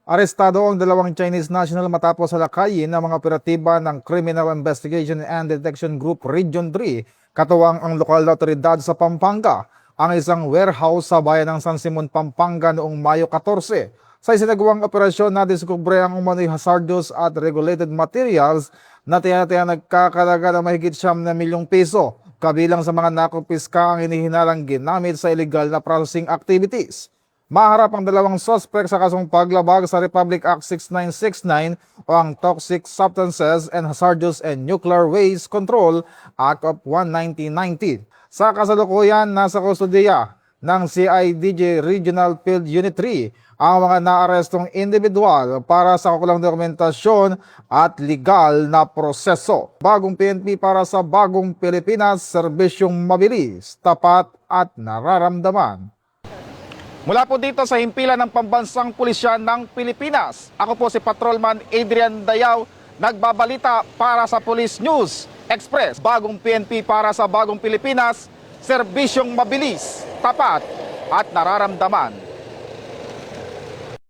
Arestado ang dalawang Chinese national matapos salakayin ng mga operatiba ng Criminal Investigation and Detection Group Region 3, katuwang ang lokal na otoridad sa Pampanga, ang isang warehouse sa bayan ng San Simon, Pampanga noong Mayo 14. Sa isinagawang operasyon, nadiskubre ang umano'y hazardous at regulated materials na tiyataya nagkakalaga ng mahigit 9 milyong piso, kabilang sa mga nakupiska ang inihinalang ginamit sa illegal na processing activities. Maharap ang dalawang suspect sa kasong paglabag sa Republic Act 6969 o ang Toxic Substances and Hazardous and Nuclear Waste Control Act of 1990. Sa kasalukuyan, nasa kustodiya ng CIDG Regional Field Unit 3 ang mga naarestong individual para sa kakulang dokumentasyon at legal na proseso. Bagong PNP para sa bagong Pilipinas, serbisyong mabilis, tapat at nararamdaman. Mula po dito sa himpilan ng Pambansang Pulisya ng Pilipinas, ako po si Patrolman Adrian Dayaw, nagbabalita para sa Police News Express. Bagong PNP para sa bagong Pilipinas, serbisyong mabilis, tapat at nararamdaman.